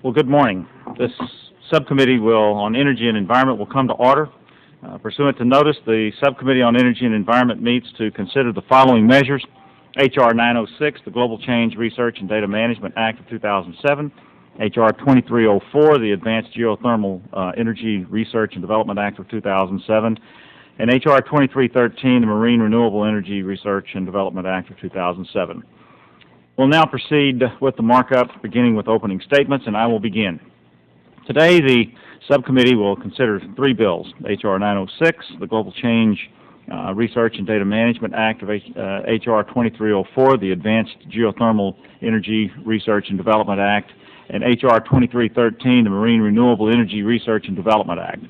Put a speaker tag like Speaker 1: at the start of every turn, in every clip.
Speaker 1: Well, good morning. This subcommittee on energy and environment will come to order. Pursuant to notice, the Subcommittee on Energy and Environment meets to consider the following measures: H.R. 906, the Global Change Research and Data Management Act of 2007, H.R. 2304, the Advanced Geothermal Energy Research and Development Act of 2007, and H.R. 2313, the Marine Renewable Energy Research and Development Act of 2007. We'll now proceed with the markup, beginning with opening statements, and I will begin. Today, the subcommittee will consider three bills: H.R. 906, the Global Change Research and Data Management Act of H.R. 2304, the Advanced Geothermal Energy Research and Development Act, and H.R. 2313, the Marine Renewable Energy Research and Development Act.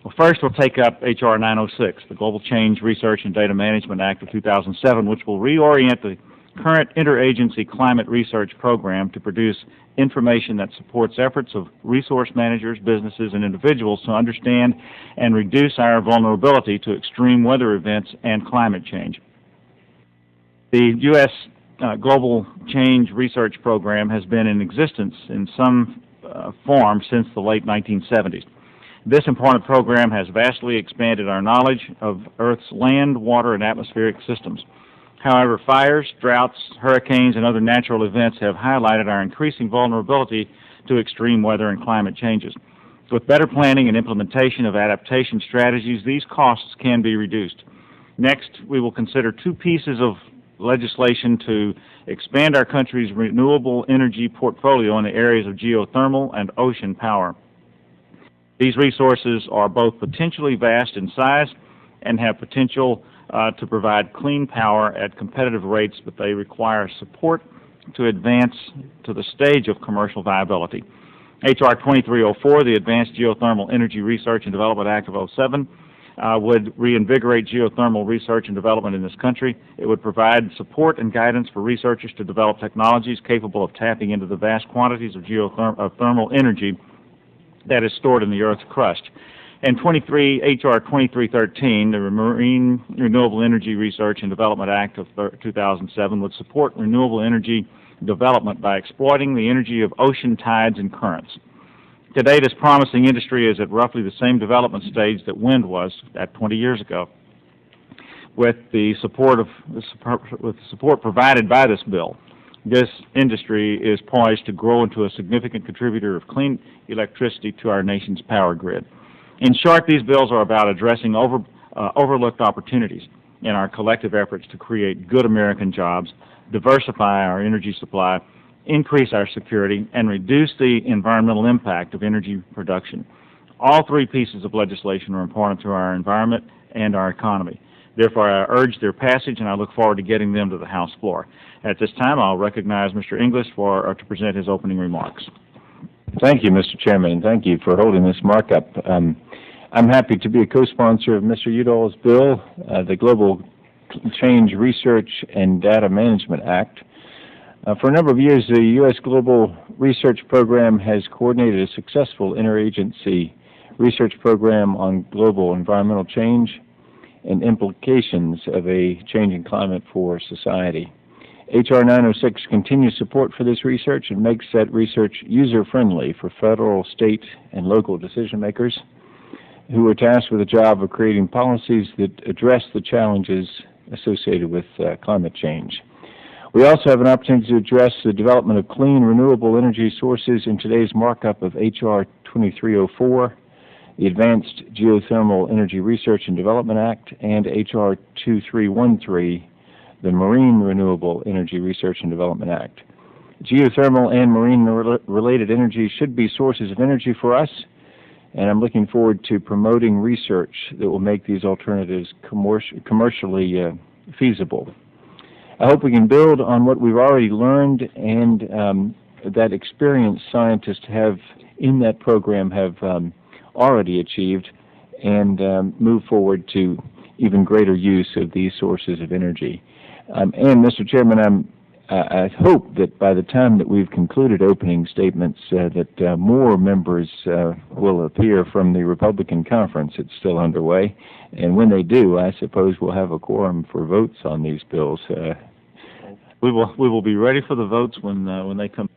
Speaker 1: Well, first we'll take up H.R. 906, the Global Change Research and Data Management Act of 2007, which will reorient the current interagency climate research program to produce information that supports efforts of resource managers, businesses, and individuals to understand and reduce our vulnerability to extreme weather events and climate change. The U.S. Global Change Research Program has been in existence in some form since the late 1970s. This important program has vastly expanded our knowledge of Earth's land, water, and atmospheric systems. However, fires, droughts, hurricanes, and other natural events have highlighted our increasing vulnerability to extreme weather and climate changes. With better planning and implementation of adaptation strategies, these costs can be reduced. Next, we will consider two pieces of legislation to expand our country's renewable energy portfolio in the areas of geothermal and ocean power. These resources are both potentially vast in size and have potential to provide clean power at competitive rates, but they require support to advance to the stage of commercial viability. H.R. 2304, the Advanced Geothermal Energy Research and Development Act of 2007, would reinvigorate geothermal research and development in this country. It would provide support and guidance for researchers to develop technologies capable of tapping into the vast quantities of thermal energy that is stored in the Earth's crust. And H.R. 2313, the Marine Renewable Energy Research and Development Act of 2007, would support renewable energy development by exploiting the energy of ocean tides and currents. Today, this promising industry is at roughly the same development stage that wind was at 20 years ago. With the support provided by this bill, this industry is poised to grow into a significant contributor of clean electricity to our nation's power grid. In short, these bills are about addressing overlooked opportunities in our collective efforts to create good American jobs, diversify our energy supply, increase our security, and reduce the environmental impact of energy production. All three pieces of legislation are important to our environment and our economy. Therefore, I urge their passage, and I look forward to getting them to the House floor. At this time, I'll recognize Mr. English to present his opening remarks.
Speaker 2: Thank you, Mr. Chairman, and thank you for holding this markup. I'm happy to be a co-sponsor of Mr. Udall's bill, the Global Change Research and Data Management Act. For a number of years, the U.S. Global Research Program has coordinated a successful interagency research program on global environmental change and implications of a changing climate for society. H.R. 906 continues support for this research and makes that research user-friendly for federal, state, and local decision makers who are tasked with the job of creating policies that address the challenges associated with climate change. We also have an opportunity to address the development of clean, renewable energy sources in today's markup of H.R. 2304, the Advanced Geothermal Energy Research and Development Act, and H.R. 2313, the Marine Renewable Energy Research and Development Act. Geothermal and marine-related energy should be sources of energy for us, and I'm looking forward to promoting research that will make these alternatives commercially feasible. I hope we can build on what we've already learned and that experienced scientists have in that program have already achieved and move forward to even greater use of these sources of energy. And Mr. Chairman, I hope that by the time that we've concluded opening statements that more members will appear from the Republican conference. It's still underway. And when they do, I suppose we'll have a quorum for votes on these bills.
Speaker 1: We will be ready for the votes when they come.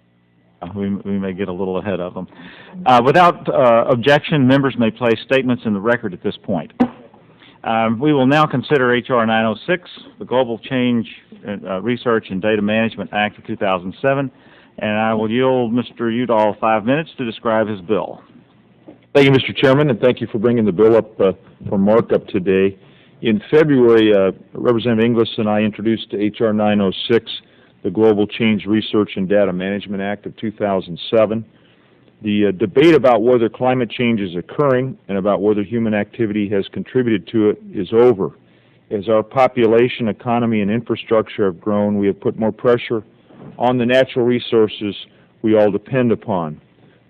Speaker 1: we may get a little ahead of them. Without objection, members may place statements in the record at this point. We will now consider H.R. 906, the Global Change Research and Data Management Act of 2007, and I will yield Mr. Udall 5 minutes to describe his bill.
Speaker 3: Thank you, Mr. Chairman, and thank you for bringing the bill up for markup today. In February, Representative Inglis and I introduced H.R. 906, the Global Change Research and Data Management Act of 2007. The debate about whether climate change is occurring and about whether human activity has contributed to it is over. As our population, economy, and infrastructure have grown, we have put more pressure on the natural resources we all depend upon.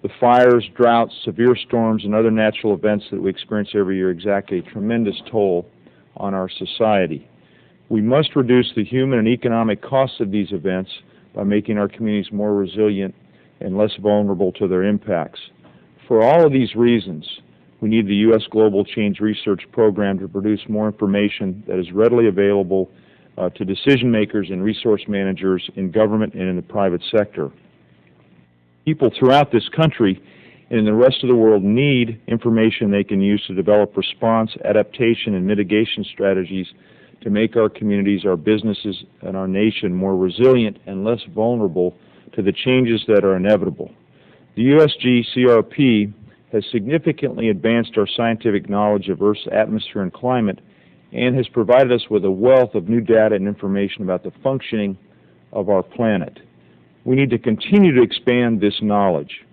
Speaker 3: The fires, droughts, severe storms, and other natural events that we experience every year exact a tremendous toll on our society. We must reduce the human and economic costs of these events by making our communities more resilient and less vulnerable to their impacts. For all of these reasons, we need the U.S. Global Change Research Program to produce more information that is readily available to decision makers and resource managers in government and in the private sector. People throughout this country and in the rest of the world need information they can use to develop response, adaptation, and mitigation strategies to make our communities, our businesses, and our nation more resilient and less vulnerable to the changes that are inevitable. The USGCRP has significantly advanced our scientific knowledge of Earth's atmosphere and climate and has provided us with a wealth of new data and information about the functioning of our planet. We need to continue to expand this knowledge.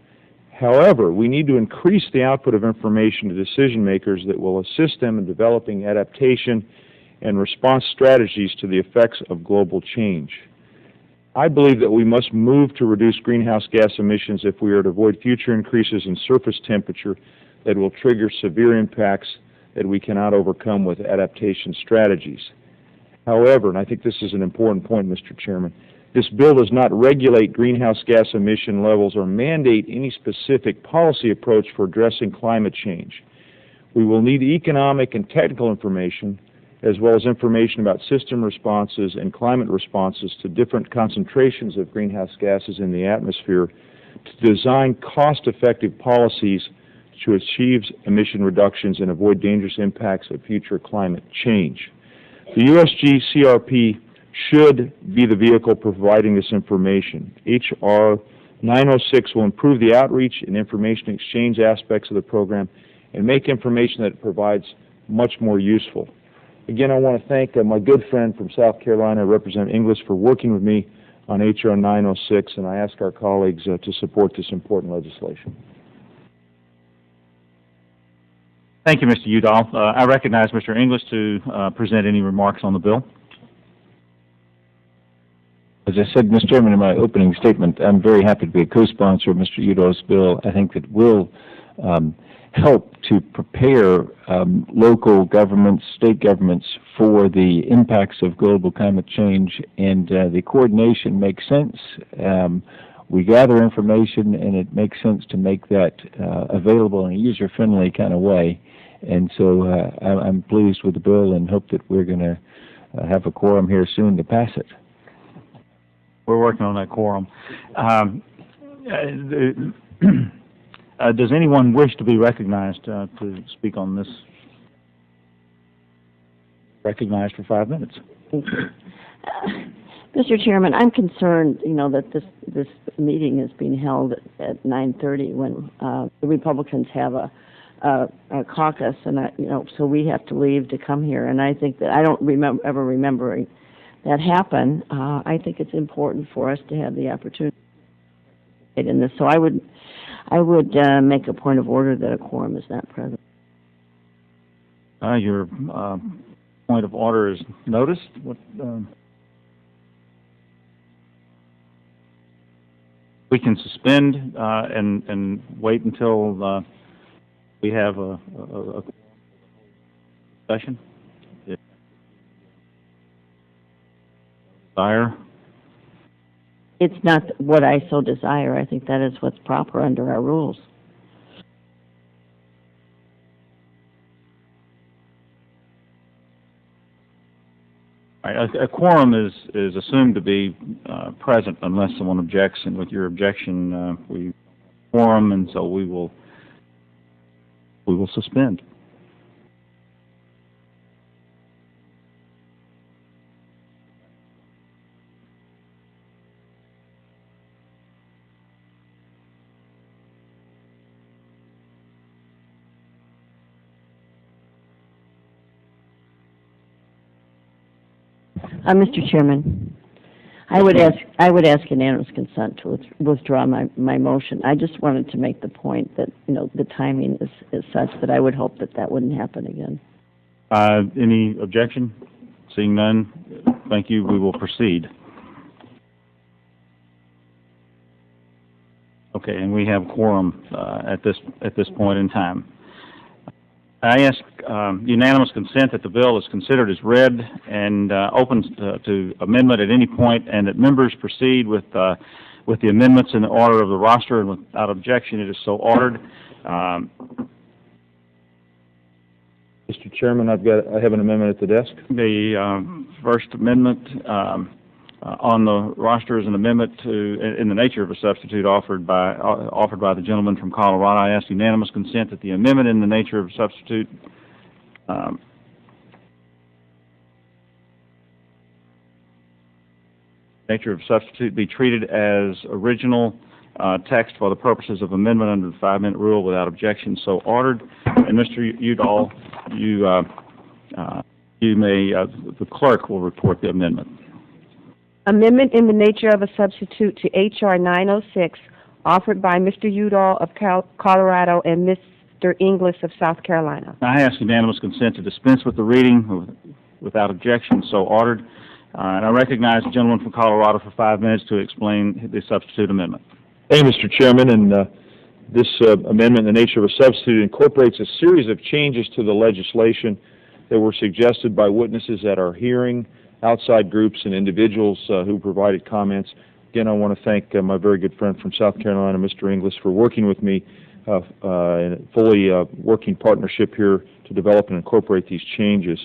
Speaker 3: However, we need to increase the output of information to decision makers that will assist them in developing adaptation and response strategies to the effects of global change. I believe that we must move to reduce greenhouse gas emissions if we are to avoid future increases in surface temperature that will trigger severe impacts that we cannot overcome with adaptation strategies. However, and I think this is an important point, Mr. Chairman, this bill does not regulate greenhouse gas emission levels or mandate any specific policy approach for addressing climate change. We will need economic and technical information as well as information about system responses and climate responses to different concentrations of greenhouse gases in the atmosphere to design cost-effective policies to achieve emission reductions and avoid dangerous impacts of future climate change. The USGCRP should be the vehicle providing this information. H.R. 906 will improve the outreach and information exchange aspects of the program and make information that it provides much more useful. Again, I want to thank my good friend from South Carolina, Representative Inglis, for working with me on H.R. 906, and I ask our colleagues to support this important legislation.
Speaker 1: Thank you, Mr. Udall. I recognize Mr. Inglis to present any remarks on the bill.
Speaker 2: As I said, Mr. Chairman, in my opening statement, I'm very happy to be a co-sponsor of Mr. Udall's bill. I think that will help to prepare local governments, state governments, for the impacts of global climate change, and the coordination makes sense. We gather information, and it makes sense to make that available in a user-friendly kind of way. And so I'm pleased with the bill and hope that we're going to have a quorum here soon to pass it.
Speaker 1: We're working on that quorum. Does anyone wish to be recognized to speak on this? Recognized for 5 minutes.
Speaker 4: Mr. Chairman, I'm concerned, that this meeting is being held at 9:30 when the Republicans have a caucus, and so we have to leave to come here. And I think that I don't ever remembering that happen. I think it's important for us to have the opportunity in this. So I would make a point of order that a quorum is not present.
Speaker 1: Your point of order is noticed. We can suspend and wait until we have a session. Desire.
Speaker 4: It's not what I so desire. I think that is what's proper under our rules.
Speaker 1: All right, a quorum is assumed to be present unless someone objects, and with your objection, we quorum, and so we will suspend.
Speaker 4: Mr. Chairman, I would ask unanimous consent to withdraw my motion. I just wanted to make the point that, the timing is such that I would hope that wouldn't happen again.
Speaker 1: Any objection? Seeing none, thank you. We will proceed. Okay, and we have quorum at this point in time. I ask unanimous consent that the bill is considered as read and opens to amendment at any point, and that members proceed with the amendments in the order of the roster, and without objection, it is so ordered.
Speaker 3: Mr. Chairman, I have an amendment at the desk.
Speaker 1: The first amendment on the roster is an amendment in the nature of a substitute offered by the gentleman from Colorado. I ask unanimous consent that the amendment in the nature of a substitute be treated as original text for the purposes of amendment under the 5-minute rule without objection. So ordered. And Mr. Udall, the clerk will report the amendment.
Speaker 5: Amendment in the nature of a substitute to H.R. 906, offered by Mr. Udall of Colorado and Mr. Inglis of South Carolina.
Speaker 1: I ask unanimous consent to dispense with the reading without objection. So ordered. And I recognize the gentleman from Colorado for 5 minutes to explain the substitute amendment.
Speaker 3: Thank you, Mr. Chairman. And this amendment in the nature of a substitute incorporates a series of changes to the legislation that were suggested by witnesses at our hearing, outside groups, and individuals who provided comments. Again, I want to thank my very good friend from South Carolina, Mr. Inglis, for working with me in a fully working partnership here to develop and incorporate these changes.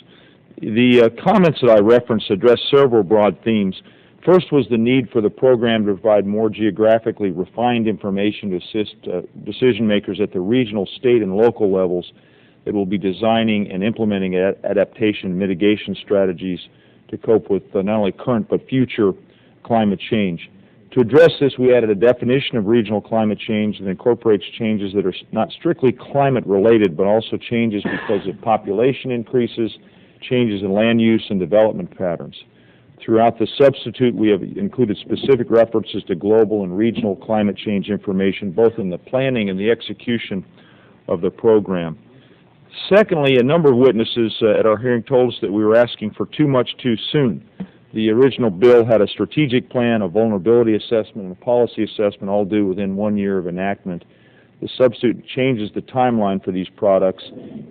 Speaker 3: The comments that I referenced address several broad themes. First was the need for the program to provide more geographically refined information to assist decision makers at the regional, state, and local levels that will be designing and implementing adaptation mitigation strategies to cope with not only current but future climate change. To address this, we added a definition of regional climate change that incorporates changes that are not strictly climate related, but also changes because of population increases, changes in land use, and development patterns. Throughout the substitute, we have included specific references to global and regional climate change information, both in the planning and the execution of the program. Secondly, a number of witnesses at our hearing told us that we were asking for too much too soon. The original bill had a strategic plan, a vulnerability assessment, and a policy assessment all due within 1 year of enactment. The substitute changes the timeline for these products.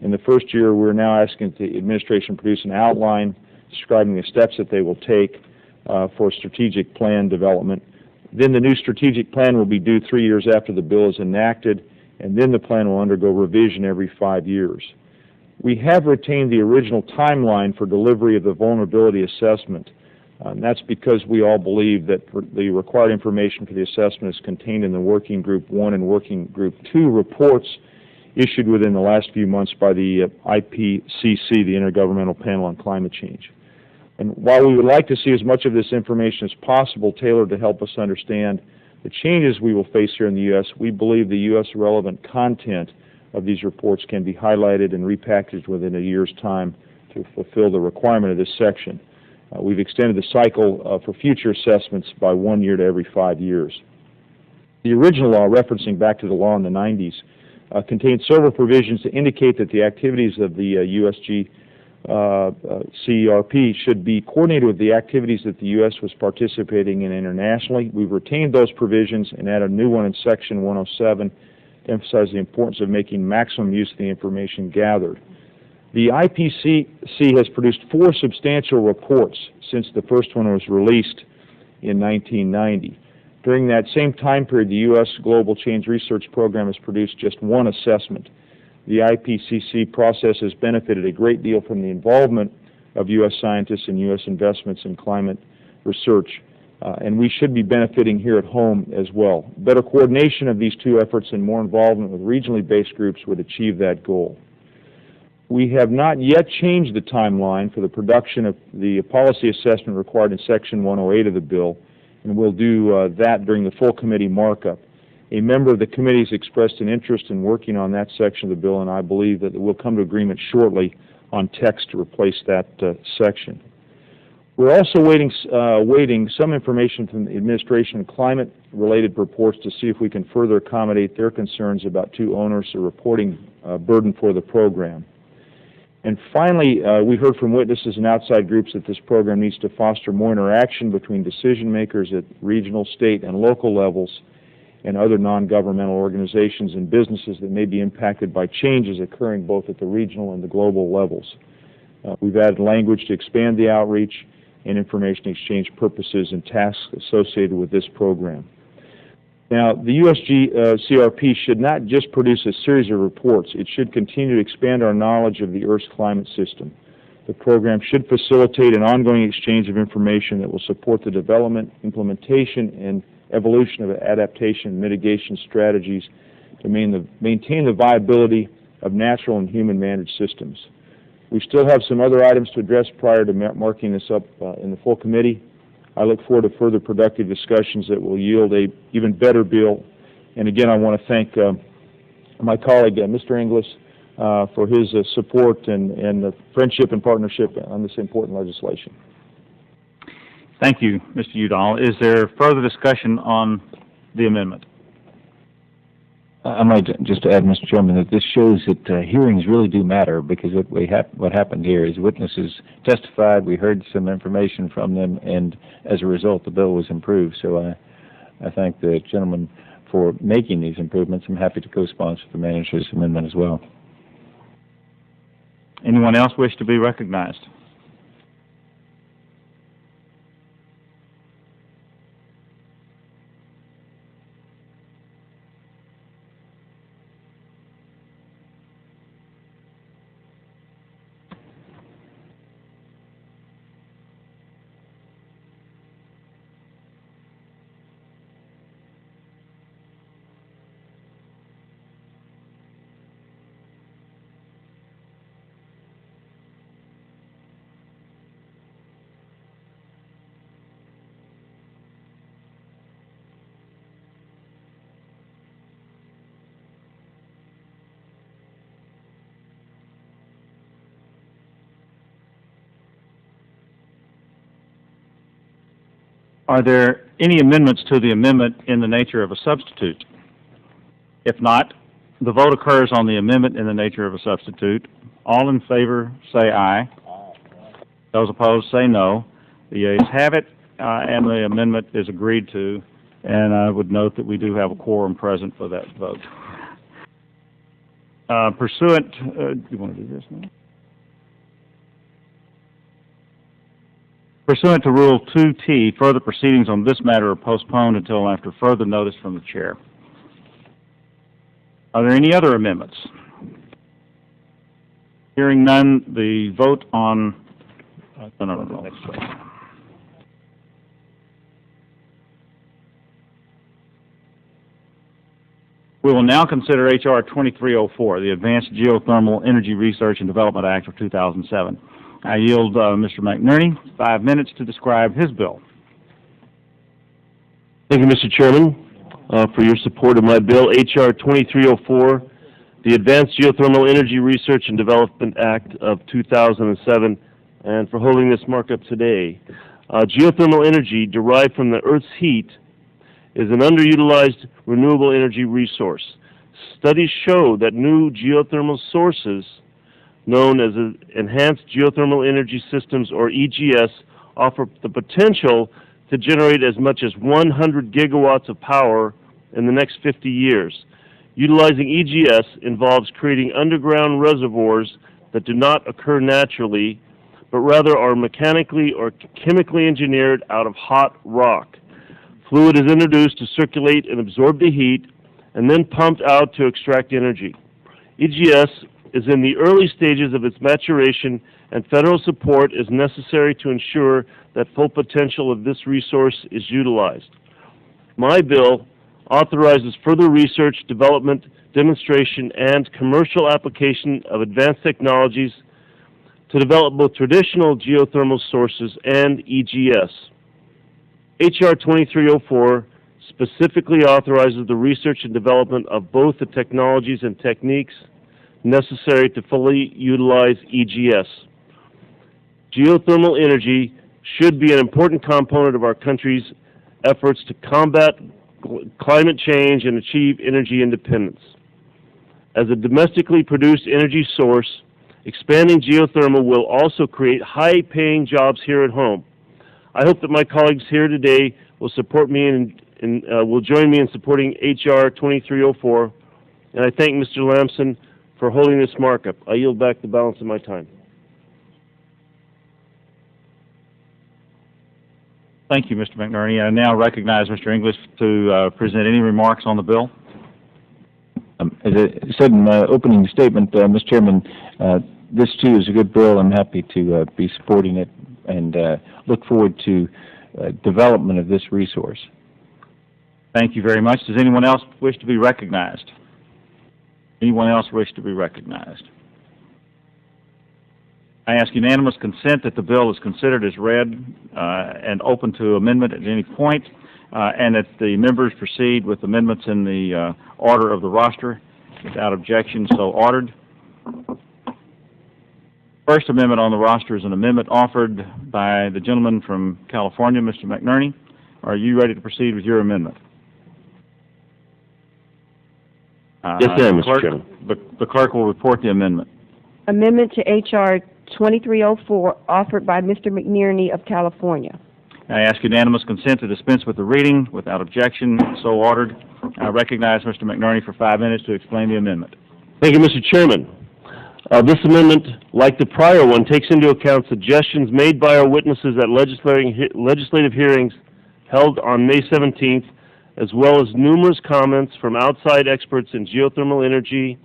Speaker 3: In the first year, we're now asking the administration produce an outline describing the steps that they will take for strategic plan development. Then the new strategic plan will be due 3 years after the bill is enacted, and then the plan will undergo revision every 5 years. We have retained the original timeline for delivery of the vulnerability assessment. That's because we all believe that the required information for the assessment is contained in the Working Group 1 and Working Group 2 reports issued within the last few months by the IPCC, the Intergovernmental Panel on Climate Change. And while we would like to see as much of this information as possible tailored to help us understand the changes we will face here in the U.S., we believe the U.S. relevant content of these reports can be highlighted and repackaged within a year's time to fulfill the requirement of this section. We've extended the cycle for future assessments by 1 year to every 5 years. The original law, referencing back to the law in the 90s, contained several provisions to indicate that the activities of the USG CERP should be coordinated with the activities that the U.S. was participating in internationally. We've retained those provisions and added a new one in Section 107 to emphasize the importance of making maximum use of the information gathered. The IPCC has produced 4 substantial reports since the first one was released in 1990. During that same time period, the U.S. Global Change Research Program has produced just 1 assessment. The IPCC process has benefited a great deal from the involvement of U.S. scientists and U.S. investments in climate research. And we should be benefiting here at home as well. Better coordination of these two efforts and more involvement with regionally based groups would achieve that goal. We have not yet changed the timeline for the production of the policy assessment required in Section 108 of the bill, and we'll do that during the full committee markup. A member of the committee has expressed an interest in working on that section of the bill, and I believe that we'll come to agreement shortly on text to replace that section. We're also waiting some information from the administration on climate-related reports to see if we can further accommodate their concerns about too onerous a reporting burden for the program. And finally, we heard from witnesses and outside groups that this program needs to foster more interaction between decision makers at regional, state, and local levels and other non-governmental organizations and businesses that may be impacted by changes occurring both at the regional and the global levels. We've added language to expand the outreach and information exchange purposes and tasks associated with this program. Now, the USGCRP should not just produce a series of reports. It should continue to expand our knowledge of the Earth's climate system. The program should facilitate an ongoing exchange of information that will support the development, implementation, and evolution of adaptation and mitigation strategies to maintain the viability of natural and human-managed systems. We still have some other items to address prior to marking this up in the full committee. I look forward to further productive discussions that will yield a even better bill. And again, I want to thank my colleague, Mr. Inglis, for his support and friendship and partnership on this important legislation.
Speaker 1: Thank you, Mr. Udall. Is there further discussion on the amendment?
Speaker 2: I might just add, Mr. Chairman, that this shows that hearings really do matter, because what happened here is witnesses testified, we heard some information from them, and as a result the bill was improved. So I thank the gentleman for making these improvements. I'm happy to co-sponsor the manager's amendment as well.
Speaker 1: Anyone else wish to be recognized? Are there any amendments to the amendment in the nature of a substitute? If not, the vote occurs on the amendment in the nature of a substitute. All in favor say aye. Those opposed say no. The ayes have it, and the amendment is agreed to. And I would note that we do have a quorum present for that vote. Pursuant, do you want to do this now? Pursuant to Rule 2T, further proceedings on this matter are postponed until after further notice from the chair. Are there any other amendments? Hearing none, the vote on... next slide. We will now consider H.R. 2304, the Advanced Geothermal Energy Research and Development Act of 2007. I yield Mr. McNerney 5 minutes to describe his bill.
Speaker 6: Thank you, Mr. Chairman, for your support of my bill, H.R. 2304, the Advanced Geothermal Energy Research and Development Act of 2007, and for holding this markup today. Geothermal energy derived from the Earth's heat is an underutilized renewable energy resource. Studies show that new geothermal sources, known as Enhanced Geothermal Energy Systems, or EGS, offer the potential to generate as much as 100 gigawatts of power in the next 50 years. Utilizing EGS involves creating underground reservoirs that do not occur naturally, but rather are mechanically or chemically engineered out of hot rock. Fluid is introduced to circulate and absorb the heat, and then pumped out to extract energy. EGS is in the early stages of its maturation, and federal support is necessary to ensure that full potential of this resource is utilized. My bill authorizes further research, development, demonstration, and commercial application of advanced technologies to develop both traditional geothermal sources and EGS. H.R. 2304 specifically authorizes the research and development of both the technologies and techniques necessary to fully utilize EGS. Geothermal energy should be an important component of our country's efforts to combat climate change and achieve energy independence. As a domestically produced energy source, expanding geothermal will also create high-paying jobs here at home. I hope that my colleagues here today will support me will join me in supporting H.R. 2304, and I thank Mr. Lamson for holding this markup. I yield back the balance of my time.
Speaker 1: Thank you, Mr. McNerney. I now recognize Mr. English to present any remarks on the bill.
Speaker 2: As I said in my opening statement, Mr. Chairman, this too is a good bill. I'm happy to be supporting it and look forward to development of this resource.
Speaker 1: Thank you very much. Does anyone else wish to be recognized? Anyone else wish to be recognized? I ask unanimous consent that the bill is considered as read and open to amendment at any point, and that the members proceed with amendments in the order of the roster without objection, so ordered. First amendment on the roster is an amendment offered by the gentleman from California, Mr. McNerney. Are you ready to proceed with your amendment?
Speaker 6: Yes, I am, Mr. Chairman.
Speaker 1: The clerk will report the amendment.
Speaker 5: Amendment to H.R. 2304, offered by Mr. McNerney of California.
Speaker 1: I ask unanimous consent to dispense with the reading without objection, so ordered. I recognize Mr. McNerney for 5 minutes to explain the amendment.
Speaker 6: Thank you, Mr. Chairman. This amendment, like the prior one, takes into account suggestions made by our witnesses at legislative hearings held on May 17th, as well as numerous comments from outside experts in geothermal energy,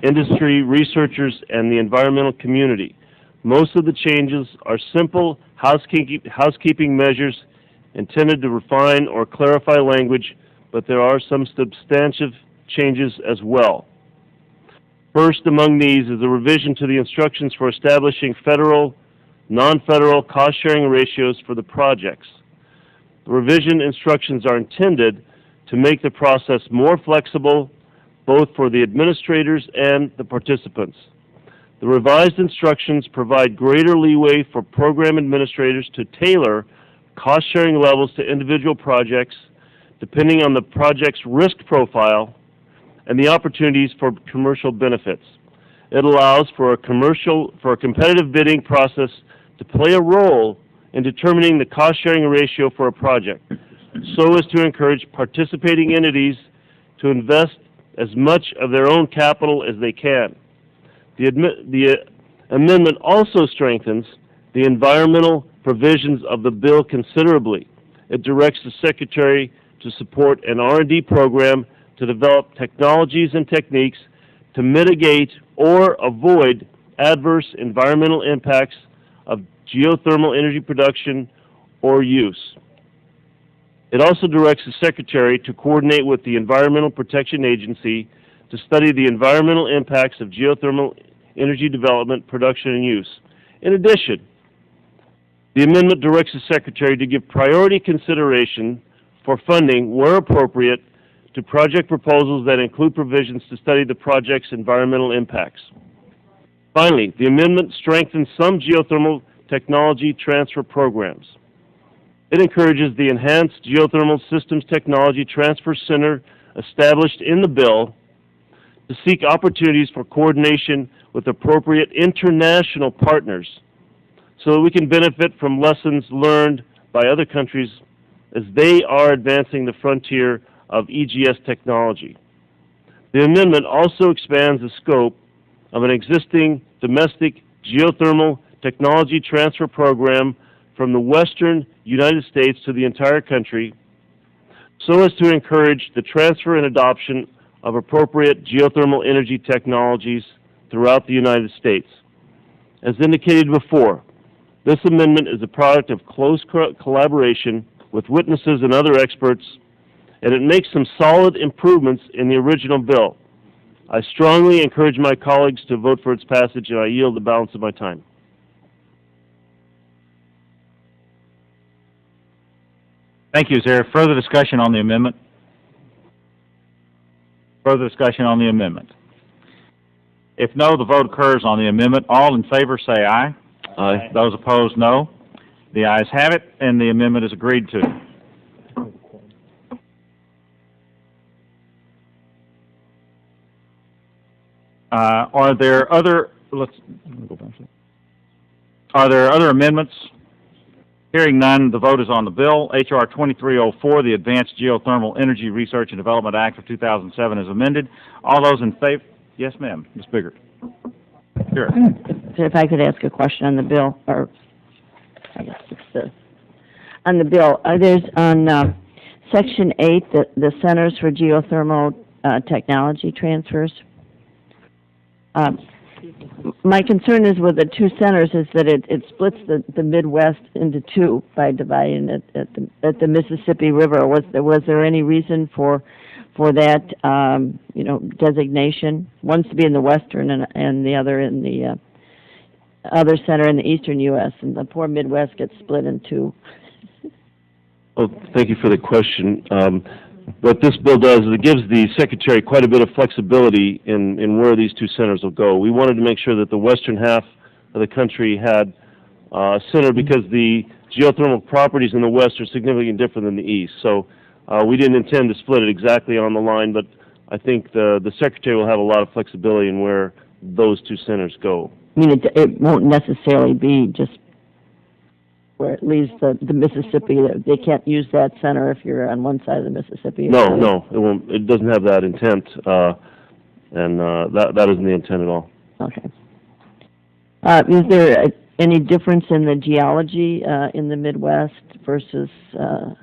Speaker 6: industry, researchers, and the environmental community. Most of the changes are simple housekeeping measures intended to refine or clarify language, but there are some substantive changes as well. First among these is a revision to the instructions for establishing federal, non-federal cost-sharing ratios for the projects. The revision instructions are intended to make the process more flexible, both for the administrators and the participants. The revised instructions provide greater leeway for program administrators to tailor cost-sharing levels to individual projects, depending on the project's risk profile and the opportunities for commercial benefits. It allows for a competitive bidding process to play a role in determining the cost-sharing ratio for a project, so as to encourage participating entities to invest as much of their own capital as they can. The amendment also strengthens the environmental provisions of the bill considerably. It directs the Secretary to support an R&D program to develop technologies and techniques to mitigate or avoid adverse environmental impacts of geothermal energy production or use. It also directs the Secretary to coordinate with the Environmental Protection Agency to study the environmental impacts of geothermal energy development, production, and use. In addition, the amendment directs the Secretary to give priority consideration for funding, where appropriate, to project proposals that include provisions to study the project's environmental impacts. Finally, the amendment strengthens some geothermal technology transfer programs. It encourages the Enhanced Geothermal Systems Technology Transfer Center established in the bill to seek opportunities for coordination with appropriate international partners so that we can benefit from lessons learned by other countries as they are advancing the frontier of EGS technology. The amendment also expands the scope of an existing domestic geothermal technology transfer program from the western United States to the entire country, so as to encourage the transfer and adoption of appropriate geothermal energy technologies throughout the United States. As indicated before, this amendment is a product of close collaboration with witnesses and other experts, and it makes some solid improvements in the original bill. I strongly encourage my colleagues to vote for its passage, and I yield the balance of my time.
Speaker 1: Thank you. Is there further discussion on the amendment? Further discussion on the amendment? If no, the vote occurs on the amendment. All in favor say aye.
Speaker 6: Aye.
Speaker 1: Those opposed, no. The ayes have it, and the amendment is agreed to. Are there other amendments? Hearing none, the vote is on the bill. H.R. 2304, the Advanced Geothermal Energy Research and Development Act of 2007 is amended. All those in favor? Yes, ma'am. Ms. Biggert. Sure.
Speaker 4: If I could ask a question on the bill, or I guess it's on the bill. There's on Section 8, the Centers for Geothermal Technology Transfers. My concern is with the two centers is that it splits the Midwest into two by dividing it at the Mississippi River. Was there any reason for that designation? One's to be in the western and the other in the other center in the eastern U.S. and the poor Midwest gets split in two.
Speaker 6: Well, thank you for the question. What this bill does is it gives the Secretary quite a bit of flexibility in where these two centers will go. We wanted to make sure that the western half of the country had a center because the geothermal properties in the west are significantly different than the east. So we didn't intend to split it exactly on the line, but I think the Secretary will have a lot of flexibility in where those two centers go.
Speaker 4: I mean, it won't necessarily be just where it leaves the Mississippi. They can't use that center if you're on one side of the Mississippi.
Speaker 6: No, it won't. It doesn't have that intent, and that isn't the intent at all.
Speaker 4: Okay. Is there any difference in the geology in the Midwest versus the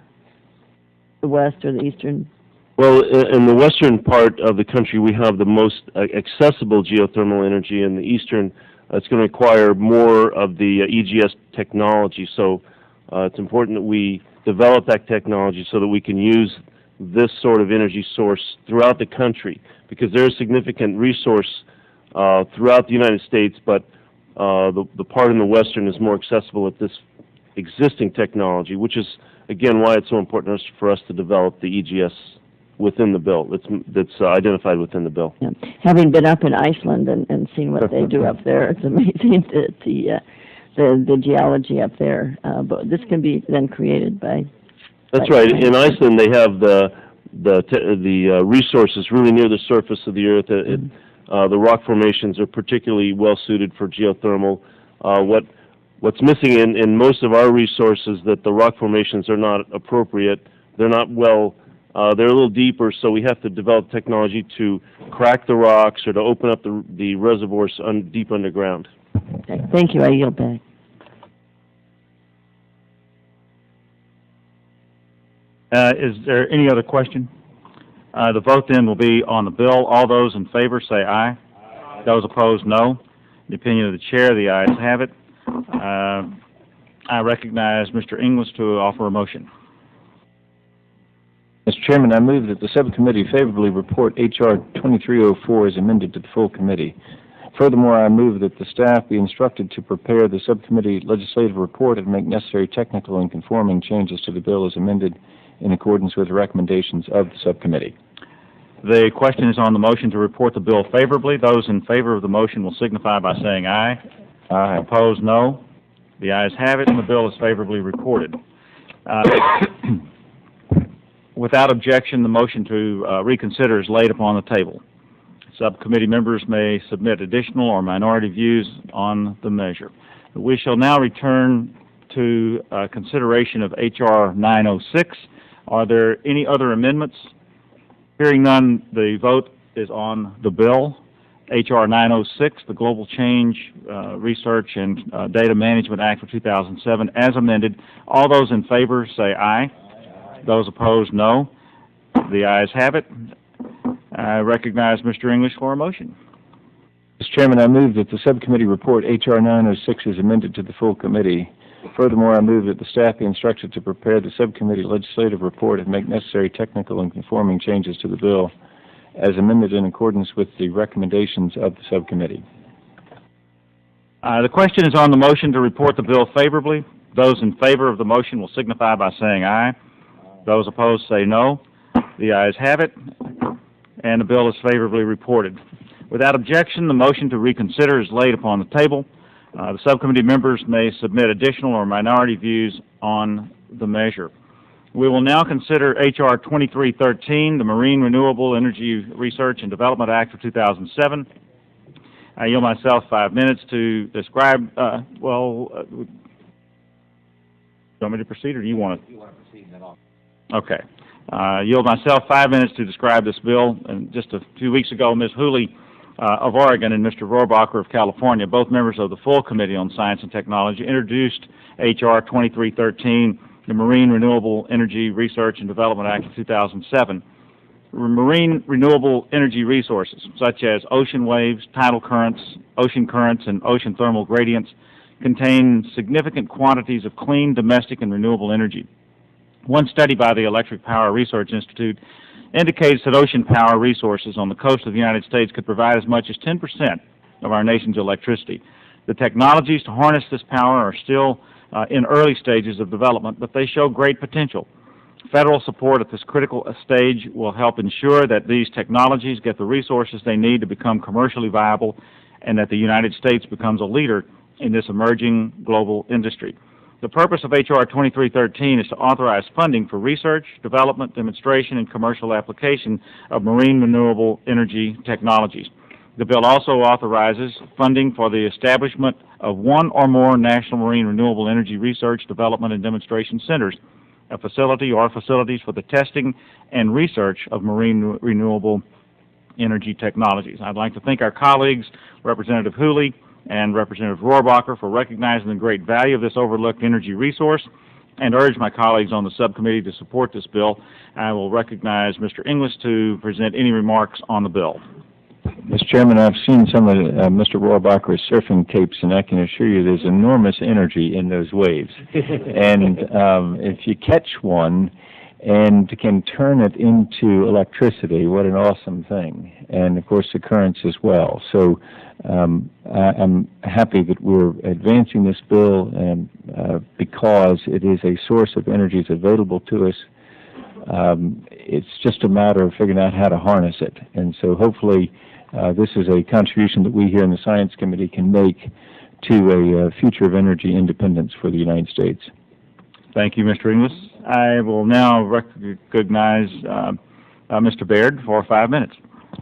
Speaker 4: west or the eastern?
Speaker 6: Well, in the western part of the country, we have the most accessible geothermal energy. In the eastern, it's going to require more of the EGS technology. So it's important that we develop that technology so that we can use this sort of energy source throughout the country, because there is significant resource throughout the United States, but the part in the western is more accessible with this existing technology, which is, again, why it's so important for us to develop the EGS within the bill, that's identified within the bill.
Speaker 4: Yeah. Having been up in Iceland and seen what they do up there, it's amazing the geology up there. But this can be then created by.
Speaker 6: That's right. In Iceland, they have the resources really near the surface of the earth. The rock formations are particularly well suited for geothermal. What's missing in most of our resources that the rock formations are not appropriate. They're not well. They're a little deeper, so we have to develop technology to crack the rocks or to open up the reservoirs deep underground.
Speaker 4: Okay. Thank you. I yield back.
Speaker 1: Is there any other question? The vote then will be on the bill. All those in favor say aye. Aye. Those opposed, no. In the opinion of the chair, the ayes have it. I recognize Mr. Inglis to offer a motion.
Speaker 2: Mr. Chairman, I move that the subcommittee favorably report H.R. 2304 as amended to the full committee. Furthermore, I move that the staff be instructed to prepare the subcommittee legislative report and make necessary technical and conforming changes to the bill as amended in accordance with the recommendations of the subcommittee.
Speaker 1: The question is on the motion to report the bill favorably. Those in favor of the motion will signify by saying aye.
Speaker 2: Aye.
Speaker 1: Opposed, no. The ayes have it, and the bill is favorably reported. Without objection, the motion to reconsider is laid upon the table. Subcommittee members may submit additional or minority views on the measure. We shall now return to consideration of H.R. 906. Are there any other amendments? Hearing none, the vote is on the bill. H.R. 906, the Global Change Research and Data Management Act of 2007, as amended. All those in favor say aye. Those opposed, no. The ayes have it. I recognize Mr. English for a motion.
Speaker 2: Mr. Mr. Chairman, I move that the subcommittee report H.R. 906 is amended to the full committee. Furthermore, I move that the staff be instructed to prepare the subcommittee legislative report and make necessary technical and conforming changes to the bill as amended in accordance with the recommendations of the subcommittee.
Speaker 1: The question is on the motion to report the bill favorably. Those in favor of the motion will signify by saying aye. Those opposed say no. The ayes have it, and the bill is favorably reported. Without objection, the motion to reconsider is laid upon the table. The subcommittee members may submit additional or minority views on the measure. We will now consider H.R. 2313, the Marine Renewable Energy Research and Development Act of 2007. I yield myself 5 minutes to describe, you want me to proceed, or do you want to? You want to proceed, then I'll. Okay. Yield myself 5 minutes to describe this bill. And just a few weeks ago, Ms. Hooley of Oregon and Mr. Rohrbacher of California, both members of the full Committee on Science and Technology, introduced H.R. 2313, the Marine Renewable Energy Research and Development Act of 2007. Marine renewable energy resources, such as ocean waves, tidal currents, and ocean thermal gradients, contain significant quantities of clean, domestic, and renewable energy. One study by the Electric Power Research Institute indicates that ocean power resources on the coast of the United States could provide as much as 10% of our nation's electricity. The technologies to harness this power are still in early stages of development, but they show great potential. Federal support at this critical stage will help ensure that these technologies get the resources they need to become commercially viable and that the United States becomes a leader in this emerging global industry. The purpose of H.R. 2313 is to authorize funding for research, development, demonstration, and commercial application of marine renewable energy technologies. The bill also authorizes funding for the establishment of one or more national marine renewable energy research, development, and demonstration centers, a facility or facilities for the testing and research of marine renewable energy technologies. I'd like to thank our colleagues, Representative Hooley and Representative Rohrbacher, for recognizing the great value of this overlooked energy resource, and urge my colleagues on the subcommittee to support this bill. I will recognize Mr. Inglis to present any remarks on the bill.
Speaker 2: Mr. Chairman, I've seen some of Mr. Rohrbacher's surfing tapes, and I can assure you there's enormous energy in those waves. And if you catch one and can turn it into electricity, what an awesome thing. And, of course, the currents as well. So I'm happy that we're advancing this bill because it is a source of energy that's available to us. It's just a matter of figuring out how to harness it. And so hopefully this is a contribution that we here in the Science Committee can make to a future of energy independence for the United States.
Speaker 1: Thank you, Mr. Inglis. I will now recognize Mr. Baird for 5 minutes.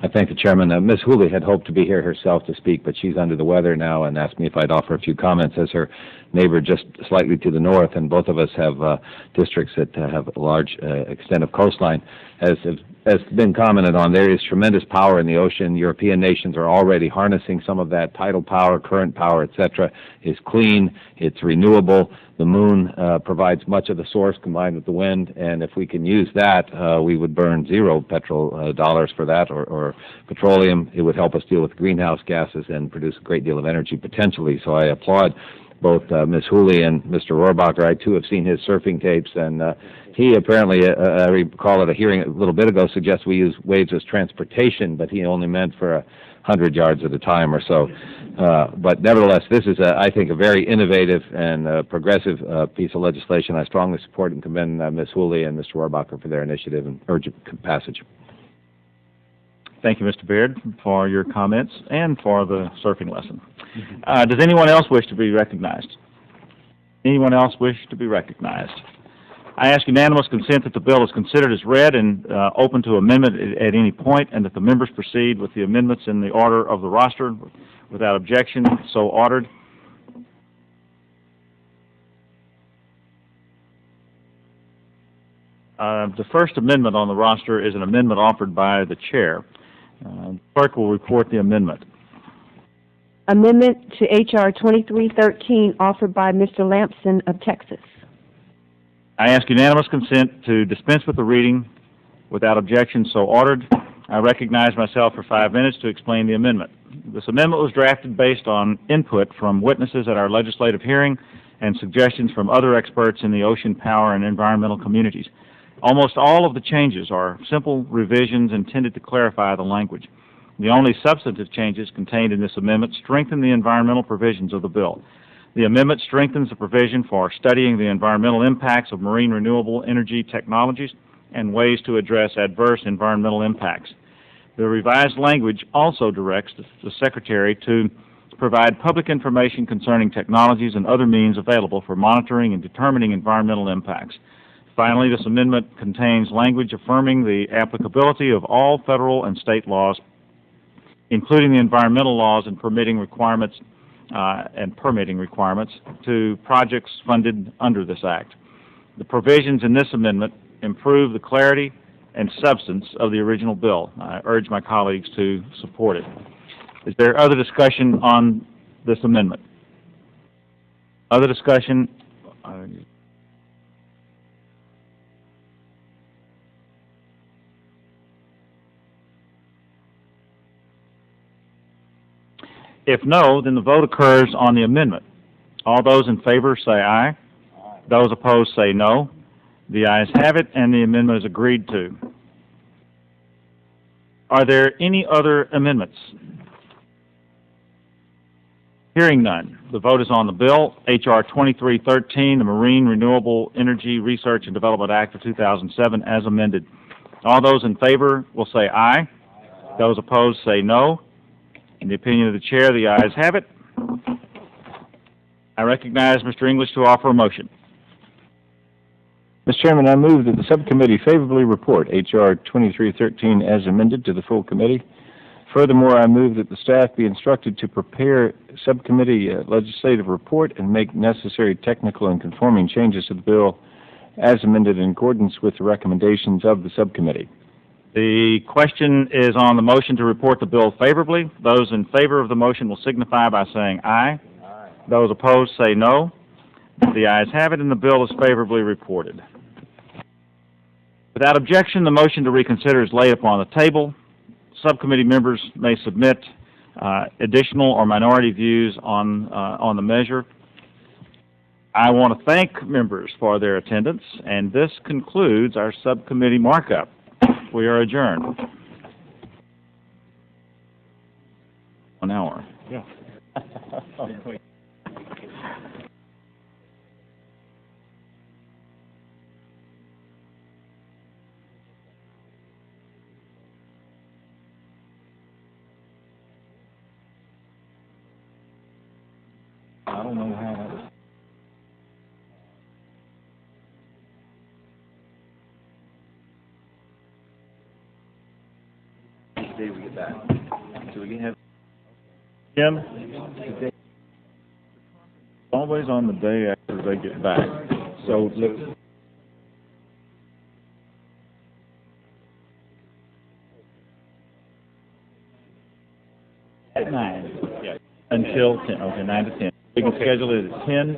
Speaker 7: I thank the chairman. Ms. Hooley had hoped to be here herself to speak, but she's under the weather now and asked me if I'd offer a few comments as her neighbor just slightly to the north, and both of us have districts that have a large extent of coastline. As has been commented on, there is tremendous power in the ocean. European nations are already harnessing some of that. Tidal power, current power, etc. is clean. It's renewable. The moon provides much of the source combined with the wind, and if we can use that, we would burn zero petrol dollars for that or petroleum. It would help us deal with greenhouse gases and produce a great deal of energy potentially. So I applaud both Ms. Hooley and Mr. Rohrbacher. I, too, have seen his surfing tapes, and he apparently, I recall at a hearing a little bit ago, suggests we use waves as transportation, but he only meant for 100 yards at a time or so. But nevertheless, this is, I think, a very innovative and progressive piece of legislation. I strongly support and commend Ms. Hooley and Mr. Rohrbacher for their initiative and urge passage.
Speaker 1: Thank you, Mr. Baird, for your comments and for the surfing lesson. Does anyone else wish to be recognized? Anyone else wish to be recognized? I ask unanimous consent that the bill is considered as read and open to amendment at any point, and that the members proceed with the amendments in the order of the roster without objection, so ordered. The first amendment on the roster is an amendment offered by the chair. Clerk will report the amendment.
Speaker 5: Amendment to H.R. 2313 offered by Mr. Lampson of Texas.
Speaker 1: I ask unanimous consent to dispense with the reading without objection, so ordered. I recognize myself for 5 minutes to explain the amendment. This amendment was drafted based on input from witnesses at our legislative hearing and suggestions from other experts in the ocean power and environmental communities. Almost all of the changes are simple revisions intended to clarify the language. The only substantive changes contained in this amendment strengthen the environmental provisions of the bill. The amendment strengthens the provision for studying the environmental impacts of marine renewable energy technologies and ways to address adverse environmental impacts. The revised language also directs the Secretary to provide public information concerning technologies and other means available for monitoring and determining environmental impacts. Finally, this amendment contains language affirming the applicability of all federal and state laws, including the environmental laws and permitting requirements to projects funded under this act. The provisions in this amendment improve the clarity and substance of the original bill. I urge my colleagues to support it. Is there other discussion on this amendment? Other discussion? If no, then the vote occurs on the amendment. All those in favor say aye. Those opposed say no. The ayes have it, and the amendment is agreed to. Are there any other amendments? Hearing none, the vote is on the bill, H.R. 2313, the Marine Renewable Energy Research and Development Act of 2007, as amended. All those in favor will say aye. Those opposed say no. In the opinion of the chair, the ayes have it. I recognize Mr. English to offer a motion.
Speaker 2: Mr. Chairman, I move that the subcommittee favorably report H.R. 2313 as amended to the full committee. Furthermore, I move that the staff be instructed to prepare subcommittee legislative report and make necessary technical and conforming changes to the bill as amended in accordance with the recommendations of the subcommittee.
Speaker 1: The question is on the motion to report the bill favorably. Those in favor of the motion will signify by saying aye. Aye. Those opposed say no. The ayes have it, and the bill is favorably reported. Without objection, the motion to reconsider is laid upon the table. Subcommittee members may submit additional or minority views on the measure. I want to thank members for their attendance, and this concludes our subcommittee markup. We are adjourned. 1 hour. Yeah. I don't know how that was. Day we get back. So we can have Jim. Today, always on the day after they get back. So look. At 9. Yeah. Until 10. Okay, 9 to 10. We can schedule it at 10.